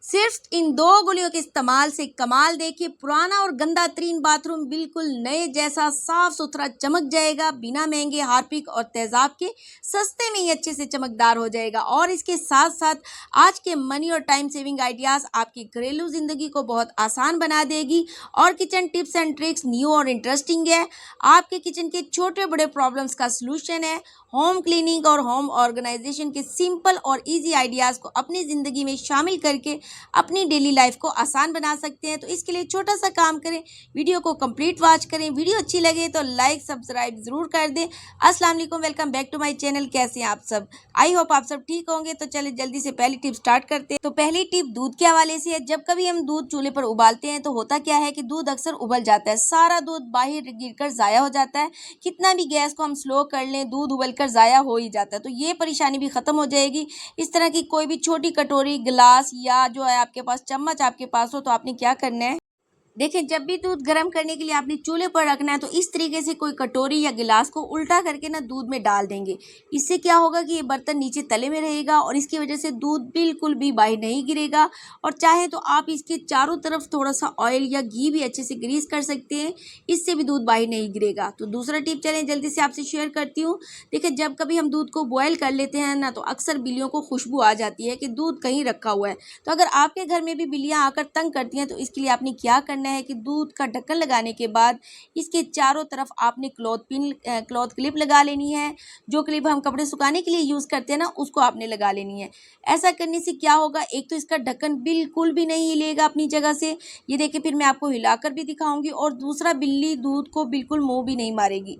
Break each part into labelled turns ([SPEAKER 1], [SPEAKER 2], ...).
[SPEAKER 1] सिर्फ इन 2 गोलियों के इस्तेमाल से कमाल देखिए, पुराना और गंदा तरीन बाथरूम बिल्कुल नए जैसा साफ सुथरा चमक जाएगा, बिना महंगे हार्पिक और तेजाब के सस्ते में ही अच्छे से चमकदार हो जाएगा। और इसके साथ साथ आज के मनी और टाइम सेविंग आइडियाज़ आपकी घरेलू ज़िंदगी को बहुत आसान बना देगी। और kitchen tips and tricks new और इंटरेस्टिंग है, आपके किचन के छोटे बड़े प्रॉब्लम्स का सलूशन है। होम क्लीनिंग और होम ऑर्गेनाइजेशन के सिंपल और इजी आइडियाज़ को अपनी ज़िंदगी में शामिल करके अपनी डेली लाइफ को आसान बना सकते हैं। तो इसके लिए छोटा सा काम करें, वीडियो को कंप्लीट वॉच करें। वीडियो अच्छी लगे तो लाइक सब्सक्राइब ज़रूर कर दें। अस्सलाम वालेकुम, welcome back to my channel. कैसे हैं आप सब? आई होप आप सब ठीक होंगे। तो चलिए जल्दी से पहली टिप स्टार्ट करते हैं। तो पहली टिप दूध के हवाले से है। जब कभी हम दूध चूल्हे पर उबालते हैं तो होता क्या है कि दूध अक्सर उबल जाता है, सारा दूध बाहर गिरकर ज़ाया हो जाता है। कितना भी गैस को हम स्लो कर लें, दूध उबल कर ज़ाया हो ही जाता है। तो ये परेशानी भी ख़त्म हो जाएगी। इस तरह की कोई भी छोटी कटोरी, गिलास या जो है आपके पास चम्मच आपके पास हो, तो आपने क्या करना है, देखिए जब भी दूध गर्म करने के लिए आपने चूल्हे पर रखना है तो इस तरीके से कोई कटोरी या गिलास को उल्टा करके ना दूध में डाल देंगे। इससे क्या होगा कि ये बर्तन नीचे तले में रहेगा और इसकी वजह से दूध बिल्कुल भी बाहर नहीं गिरेगा। और चाहे तो आप इसके चारों तरफ थोड़ा सा ऑयल या घी भी अच्छे से ग्रीस कर सकते हैं, इससे भी दूध बाहर नहीं गिरेगा। तो दूसरा टिप चलें जल्दी से आपसे शेयर करती हूँ। देखिए जब कभी हम दूध को बॉयल कर लेते हैं ना तो अक्सर बिल्लियों को खुशबू आ जाती है कि दूध कहीं रखा हुआ है। तो अगर आपके घर में भी बिल्लियाँ आकर तंग करती हैं तो इसके लिए आपने क्या करना है कि दूध का ढक्कन लगाने के बाद इसके चारों तरफ आपने क्लॉथ क्लिप लगा लेनी है। जो क्लिप हम कपड़े सुखाने के लिए यूज़ करते हैं ना, उसको आपने लगा लेनी है। ऐसा करने से क्या होगा, एक तो इसका ढक्कन बिल्कुल भी नहीं हिलेगा अपनी जगह से, ये देखिए फिर मैं आपको हिलाकर भी दिखाऊंगी। और दूसरा, बिल्ली दूध को बिल्कुल मुँह भी नहीं मारेगी,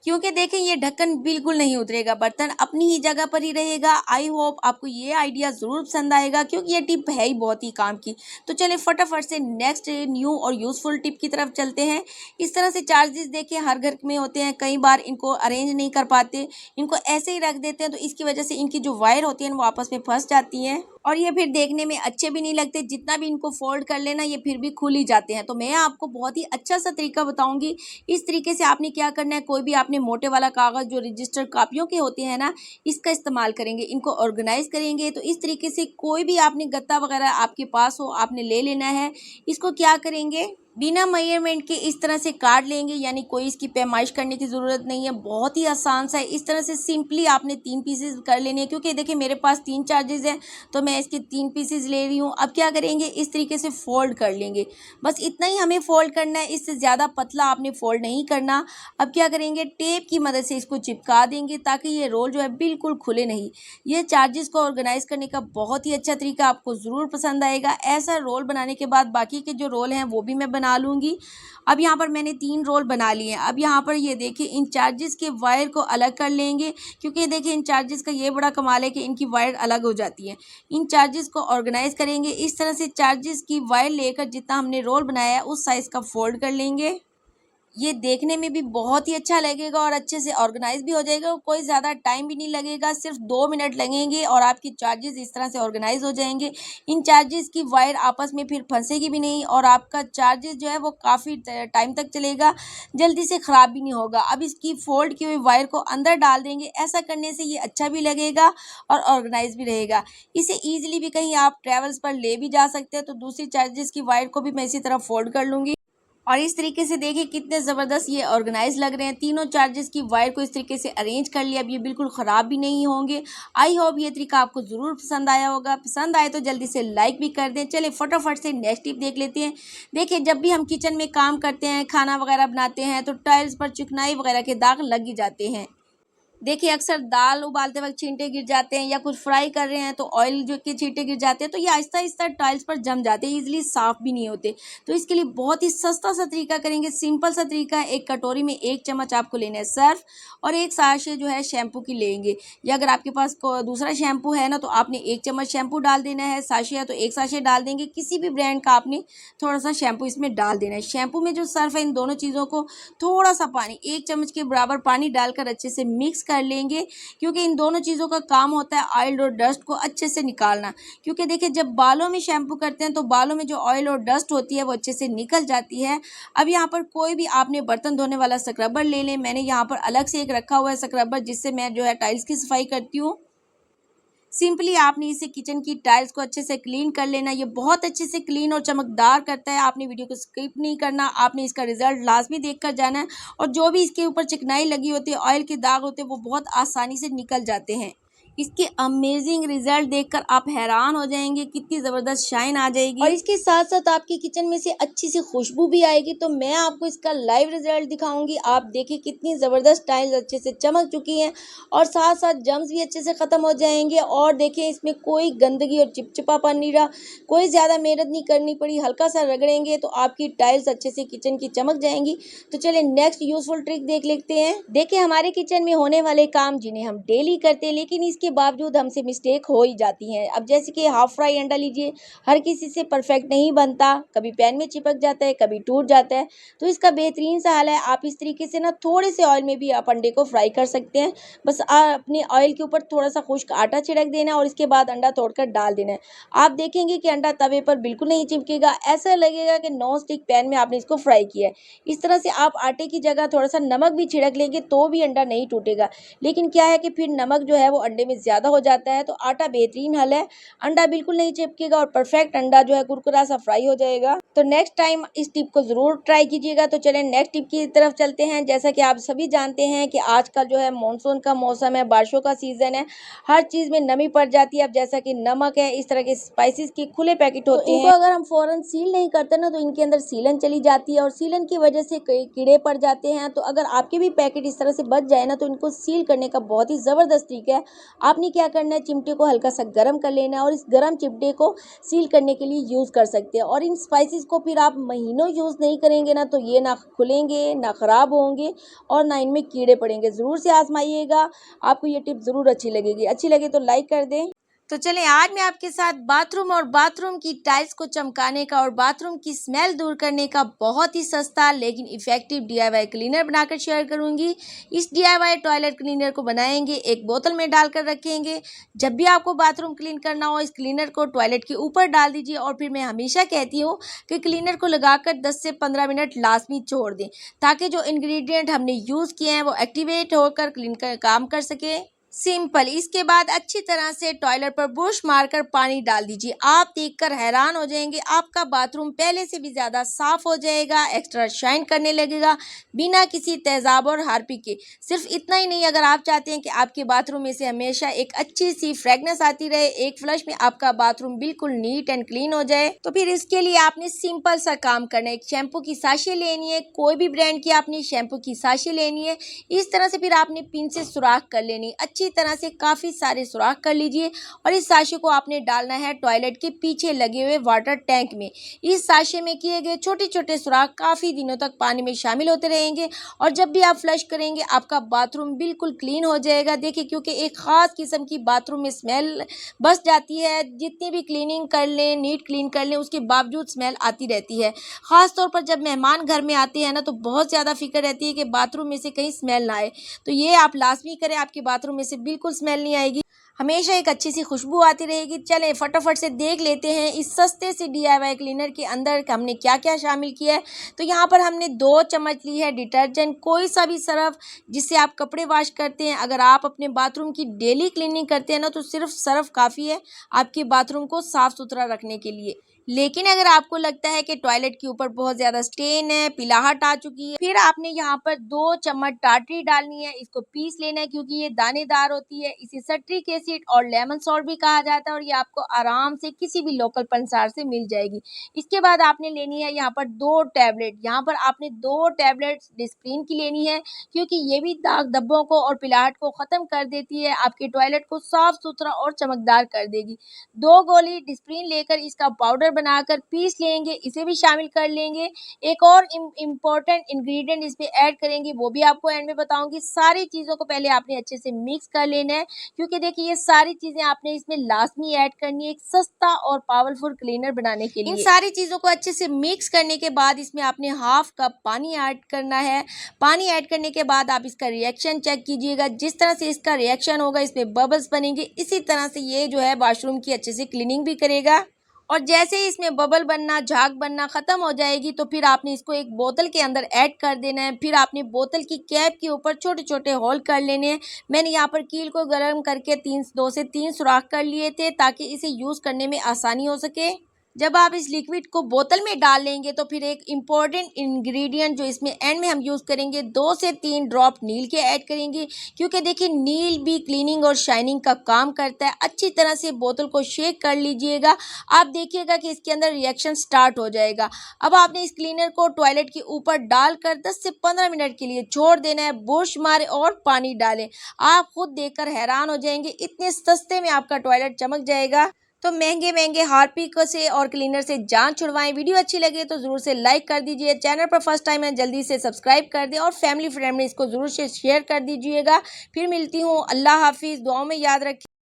[SPEAKER 1] क्योंकि देखें ये ढक्कन बिल्कुल नहीं उतरेगा, बर्तन अपनी ही जगह पर ही रहेगा। आई होप आपको ये आइडिया ज़रूर पसंद आएगा, क्योंकि ये टिप है ही बहुत ही काम की। तो चलिए फटाफट से नेक्स्ट न्यू और यूज़फुल टिप की तरफ चलते हैं। इस तरह से चार्जेस देखें हर घर में होते हैं, कई बार इनको अरेंज नहीं कर पाते, इनको ऐसे ही रख देते हैं, तो इसकी वजह से इनकी जो वायर होती हैं वो आपस में फंस जाती हैं और ये फिर देखने में अच्छे भी नहीं लगते। जितना भी इनको फोल्ड कर लेना ये फिर भी खुल ही जाते हैं। तो मैं आपको बहुत ही अच्छा सा तरीका बताऊंगी। इस तरीके से आपने क्या करना है, कोई भी आपने मोटे वाला कागज़ जो रजिस्टर कापियों के होते हैं ना, इसका इस्तेमाल करेंगे, इनको ऑर्गेनाइज करेंगे। तो इस तरीके से कोई भी आपने गत्ता वगैरह आपके पास हो, आपने ले लेना है। इसको क्या करेंगे, बिना मेजरमेंट के इस तरह से काट लेंगे, यानी कोई इसकी पैमाइश करने की ज़रूरत नहीं है, बहुत ही आसान सा है। इस तरह से सिंपली आपने 3 पीसेज कर लेने हैं, क्योंकि देखिए मेरे पास 3 चार्जेस हैं तो मैं इसके 3 पीसेज ले रही हूँ। अब क्या करेंगे, इस तरीके से फोल्ड कर लेंगे, बस इतना ही हमें फोल्ड करना है, इससे ज़्यादा पतला आपने फोल्ड नहीं करना। अब क्या करेंगे, टेप की मदद से इसको चिपका देंगे ताकि ये रोल जो है बिल्कुल खुले नहीं। ये चार्जेस को ऑर्गेनाइज करने का बहुत ही अच्छा तरीका, आपको ज़रूर पसंद आएगा। ऐसा रोल बनाने के बाद बाकी के जो रोल हैं वो भी मैं बना लूँगी। अब यहाँ पर मैंने 3 रोल बना लिए हैं। अब यहाँ पर ये देखिए इन चार्जेस के वायर को अलग कर लेंगे, क्योंकि देखिए इन चार्जेस का ये बड़ा कमाल है कि इनकी वायर अलग हो जाती है। इन चार्जेस को ऑर्गेनाइज करेंगे, इस तरह से चार्जेस की वायर लेकर जितना हमने रोल बनाया है उस साइज़ का फोल्ड कर लेंगे। ये देखने में भी बहुत ही अच्छा लगेगा और अच्छे से ऑर्गेनाइज भी हो जाएगा। कोई ज़्यादा टाइम भी नहीं लगेगा, सिर्फ 2 मिनट लगेंगे और आपकी चार्जेस इस तरह से ऑर्गेनाइज हो जाएंगे। इन चार्जेस की वायर आपस में फिर फंसेगी भी नहीं और आपका चार्जेस जो है वो काफ़ी टाइम तक चलेगा, जल्दी से ख़राब भी नहीं होगा। अब इसकी फोल्ड की हुई वायर को अंदर डाल देंगे, ऐसा करने से ये अच्छा भी लगेगा और ऑर्गेनाइज भी रहेगा। इसे ईजिली भी कहीं आप ट्रेवल्स पर ले भी जा सकते हैं। तो दूसरी चार्जेस की वायर को भी मैं इसी तरह फोल्ड कर लूँगी और इस तरीके से देखिए कितने ज़बरदस्त ये ऑर्गेनाइज लग रहे हैं। तीनों चार्जेस की वायर को इस तरीके से अरेंज कर लिया, अब ये बिल्कुल ख़राब भी नहीं होंगे। आई होप ये तरीका आपको ज़रूर पसंद आया होगा। पसंद आए तो जल्दी से लाइक भी कर दें। चलिए फटाफट से नेक्स्ट टिप देख लेते हैं। देखिए जब भी हम किचन में काम करते हैं, खाना वगैरह बनाते हैं, तो टाइल्स पर चिकनाई वगैरह के दाग लग ही जाते हैं। देखिए अक्सर दाल उबालते वक्त छींटे गिर जाते हैं या कुछ फ्राई कर रहे हैं तो ऑयल जो के छींटे गिर जाते हैं, तो ये आहिस्ता आहिस्ता टाइल्स पर जम जाते हैं, इजीली साफ़ भी नहीं होते। तो इसके लिए बहुत ही सस्ता सा तरीका करेंगे, सिंपल सा तरीका है। एक कटोरी में 1 चम्मच आपको लेना है सर्फ और 1 साशे जो है शैम्पू की लेंगे, या अगर आपके पास दूसरा शैम्पू है ना तो आपने 1 चम्मच शैम्पू डाल देना है। साशे है तो 1 साशे डाल देंगे, किसी भी ब्रांड का आपने थोड़ा सा शैम्पू इसमें डाल देना है। शैम्पू में जो सर्फ है, इन दोनों चीज़ों को थोड़ा सा पानी, 1 चम्मच के बराबर पानी डालकर अच्छे से मिक्स कर लेंगे, क्योंकि इन दोनों चीज़ों का काम होता है ऑयल और डस्ट को अच्छे से निकालना। क्योंकि देखिए जब बालों में शैम्पू करते हैं तो बालों में जो ऑयल और डस्ट होती है वो अच्छे से निकल जाती है। अब यहाँ पर कोई भी आपने बर्तन धोने वाला स्क्रबर ले लें, मैंने यहाँ पर अलग से एक रखा हुआ है स्क्रबर, जिससे मैं जो है टाइल्स की सफाई करती हूँ। सिंपली आपने इसे किचन की टाइल्स को अच्छे से क्लीन कर लेना। ये बहुत अच्छे से क्लीन और चमकदार करता है। आपने वीडियो को स्किप नहीं करना, आपने इसका रिजल्ट लाजमी देखकर जाना है। और जो भी इसके ऊपर चिकनाई लगी होती है, ऑयल के दाग होते हैं, वो बहुत आसानी से निकल जाते हैं। इसके अमेजिंग रिजल्ट देखकर आप हैरान हो जाएंगे, कितनी ज़बरदस्त शाइन आ जाएगी और इसके साथ साथ आपकी किचन में से अच्छी सी खुशबू भी आएगी। तो मैं आपको इसका लाइव रिजल्ट दिखाऊंगी। आप देखिए कितनी ज़बरदस्त टाइल्स अच्छे से चमक चुकी हैं और साथ साथ जम्स भी अच्छे से ख़त्म हो जाएंगे। और देखिए इसमें कोई गंदगी और चिपचिपापन नहीं रहा, कोई ज़्यादा मेहनत नहीं करनी पड़ी। हल्का सा रगड़ेंगे तो आपकी टाइल्स अच्छे से किचन की चमक जाएंगी। तो चलिए नेक्स्ट यूजफुल ट्रिक देख लेते हैं। देखिए हमारे किचन में होने वाले काम जिन्हें हम डेली करते हैं, लेकिन इसके बावजूद हमसे मिस्टेक हो ही जाती हैं। अब जैसे कि हाफ फ्राई अंडा लीजिए, हर किसी से परफेक्ट नहीं बनता, कभी पैन में चिपक जाता है, कभी टूट जाता है। तो इसका बेहतरीन सा हल है, आप इस तरीके से ना थोड़े से ऑयल में भी आप अंडे को फ्राई कर सकते हैं। बस अपने ऑयल के ऊपर थोड़ा सा खुश्क आटा छिड़क देना है और इसके बाद अंडा तोड़कर डाल देना है। आप देखेंगे कि अंडा तवे पर बिल्कुल नहीं चिपकेगा, ऐसा लगेगा कि नॉन स्टिक पैन में आपने इसको फ्राई किया है। इस तरह से आप आटे की जगह थोड़ा सा नमक भी छिड़क लेंगे तो भी अंडा नहीं टूटेगा। लेकिन क्या है कि फिर नमक जो है वो अंडे में ज़्यादा हो जाता है। तो आटा बेहतरीन हल है, अंडा बिल्कुल नहीं चिपकेगा और परफेक्ट अंडा जो है कुरकुरा सा फ्राई हो जाएगा। तो नेक्स्ट टाइम इस टिप को ज़रूर ट्राई कीजिएगा। तो चलें नेक्स्ट टिप की तरफ चलते हैं। जैसा कि आप सभी जानते हैं कि आजकल जो है मानसून का मौसम है, बारिशों का सीज़न है, हर चीज़ में नमी पड़ जाती है। अब जैसा कि नमक है, इस तरह के स्पाइसेस के खुले पैकेट होते हैं, इनको अगर हम फ़ौरन सील नहीं करते ना तो इनके अंदर सीलन चली जाती है और सीलन की वजह से कई कीड़े पड़ जाते हैं। तो अगर आपके भी पैकेट इस तरह से बच जाए ना तो इनको सील करने का बहुत ही ज़बरदस्त तरीका है। आपने क्या करना है, चिमटे को हल्का सा गर्म कर लेना है और इस गर्म चिमटे को सील करने के लिए यूज़ कर सकते हैं। और इन स्पाइसेस को फिर आप महीनों यूज़ नहीं करेंगे ना तो ये ना खुलेंगे, ना ख़राब होंगे और ना इनमें कीड़े पड़ेंगे। ज़रूर से आजमाइएगा, आपको ये टिप ज़रूर अच्छी लगेगी। अच्छी लगे तो लाइक कर दें। तो चलें आज मैं आपके साथ बाथरूम और बाथरूम की टाइल्स को चमकाने का और बाथरूम की स्मेल दूर करने का बहुत ही सस्ता लेकिन इफ़ेक्टिव DIY क्लीनर बनाकर शेयर करूंगी। इस DIY टॉयलेट क्लीनर को बनाएंगे, एक बोतल में डालकर रखेंगे। जब भी आपको बाथरूम क्लीन करना हो, इस क्लीनर को टॉयलेट के ऊपर डाल दीजिए और फिर मैं हमेशा कहती हूँ कि क्लीनर को लगाकर 10 से 15 मिनट लाजमी छोड़ दें ताकि जो इंग्रेडिएंट हमने यूज़ किए हैं वो एक्टिवेट होकर क्लीन कर काम कर सके। सिंपल। इसके बाद अच्छी तरह से टॉयलेट पर ब्रश मारकर पानी डाल दीजिए। आप देखकर हैरान हो जाएंगे, आपका बाथरूम पहले से भी ज़्यादा साफ हो जाएगा, एक्स्ट्रा शाइन करने लगेगा बिना किसी तेज़ाब और हार्पिक के। सिर्फ इतना ही नहीं, अगर आप चाहते हैं कि आपके बाथरूम में से हमेशा एक अच्छी सी फ्रेगनेंस आती रहे, एक फ्लश में आपका बाथरूम बिल्कुल नीट एंड क्लीन हो जाए, तो फिर इसके लिए आपने सिंपल सा काम करना है। एक शैम्पू की साशे लेनी है, कोई भी ब्रांड की आपने शैम्पू की साशे लेनी है। इस तरह से फिर आपने पिन से सुराख कर लेनी है, अच्छी तरह से काफ़ी सारे सुराख कर लीजिए और इस साशे को आपने डालना है टॉयलेट के पीछे लगे हुए वाटर टैंक में। इस साशे में किए गए छोटे छोटे सुराख काफ़ी दिनों तक पानी में शामिल होते रहेंगे और जब भी आप फ्लश करेंगे आपका बाथरूम बिल्कुल क्लीन हो जाएगा। देखिए क्योंकि एक ख़ास किस्म की बाथरूम में स्मेल बस जाती है, जितनी भी क्लीनिंग कर लें, नीट क्लीन कर लें, उसके बावजूद स्मेल आती रहती है। ख़ास तौर पर जब मेहमान घर में आते हैं ना तो बहुत ज़्यादा फिक्र रहती है कि बाथरूम में से कहीं स्मेल ना आए। तो ये आप लाजमी करें, आपके बाथरूम में से बिल्कुल स्मेल नहीं आएगी, हमेशा एक अच्छी सी खुशबू आती रहेगी। चलें फटाफट से देख लेते हैं इस सस्ते से DIY क्लीनर के अंदर हमने क्या क्या शामिल किया है। तो यहाँ पर हमने 2 चम्मच ली है डिटर्जेंट, कोई सा भी सर्फ जिससे आप कपड़े वॉश करते हैं। अगर आप अपने बाथरूम की डेली क्लीनिंग करते हैं ना तो सिर्फ सर्फ काफ़ी है आपके बाथरूम को साफ़ सुथरा रखने के लिए। लेकिन अगर आपको लगता है कि टॉयलेट के ऊपर बहुत ज़्यादा स्टेन है, पिलाहट आ चुकी है, फिर आपने यहाँ पर 2 चम्मच टाटरी डालनी है। इसको पीस लेना है क्योंकि ये दानेदार होती है। इसे सिट्रिक एसिड और लेमन सॉल्ट भी कहा जाता है और ये आपको आराम से किसी भी लोकल पंसार से मिल जाएगी। इसके बाद आपने लेनी है यहाँ पर 2 टैबलेट। यहाँ पर आपने 2 टैबलेट डिस्प्रिन की लेनी है क्योंकि ये भी दाग धब्बों को और पिलाहट को ख़त्म कर देती है, आपके टॉयलेट को साफ़ सुथरा और चमकदार कर देगी। 2 गोली डिस्प्रिन लेकर इसका पाउडर बनाकर पीस लेंगे, इसे भी शामिल कर लेंगे। एक और इम्पोर्टेंट इंग्रेडिएंट इसमें ऐड करेंगे, वो भी आपको एंड में बताऊंगी। सारी चीज़ों को पहले आपने अच्छे से मिक्स कर लेना है क्योंकि देखिए ये सारी चीज़ें आपने इसमें लाजमी ऐड करनी है एक सस्ता और पावरफुल क्लीनर बनाने के लिए। इन सारी चीज़ों को अच्छे से मिक्स करने के बाद इसमें आपने हाफ कप पानी ऐड करना है। पानी ऐड करने के बाद आप इसका रिएक्शन चेक कीजिएगा। जिस तरह से इसका रिएक्शन होगा, इसमें बबल्स बनेंगे, इसी तरह से ये जो है वॉशरूम की अच्छे से क्लीनिंग भी करेगा और जैसे ही इसमें बबल बनना, झाग बनना ख़त्म हो जाएगी तो फिर आपने इसको एक बोतल के अंदर ऐड कर देना है। फिर आपने बोतल की कैप के ऊपर छोटे-छोटे होल कर लेने हैं। मैंने यहाँ पर कील को गर्म करके 2 से 3 सुराख कर लिए थे ताकि इसे यूज़ करने में आसानी हो सके। जब आप इस लिक्विड को बोतल में डाल लेंगे तो फिर एक इम्पॉर्टेंट इंग्रेडिएंट जो इसमें एंड में हम यूज़ करेंगे, 2 से 3 ड्रॉप नील के ऐड करेंगे, क्योंकि देखिए नील भी क्लीनिंग और शाइनिंग का काम करता है। अच्छी तरह से बोतल को शेक कर लीजिएगा, आप देखिएगा कि इसके अंदर रिएक्शन स्टार्ट हो जाएगा। अब आपने इस क्लीनर को टॉयलेट के ऊपर डालकर 10 से 15 मिनट के लिए छोड़ देना है, बुरश मारें और पानी डालें। आप खुद देखकर हैरान हो जाएंगे, इतने सस्ते में आपका टॉयलेट चमक जाएगा। तो महंगे हार्पिक से और क्लीनर से जान छुड़वाएं। वीडियो अच्छी लगे तो ज़रूर से लाइक कर दीजिए, चैनल पर फर्स्ट टाइम है जल्दी से सब्सक्राइब कर दें और फैमिली फ्रेंड में इसको ज़रूर से शेयर कर दीजिएगा। फिर मिलती हूँ, अल्लाह हाफिज़, दुआओं में याद रखें।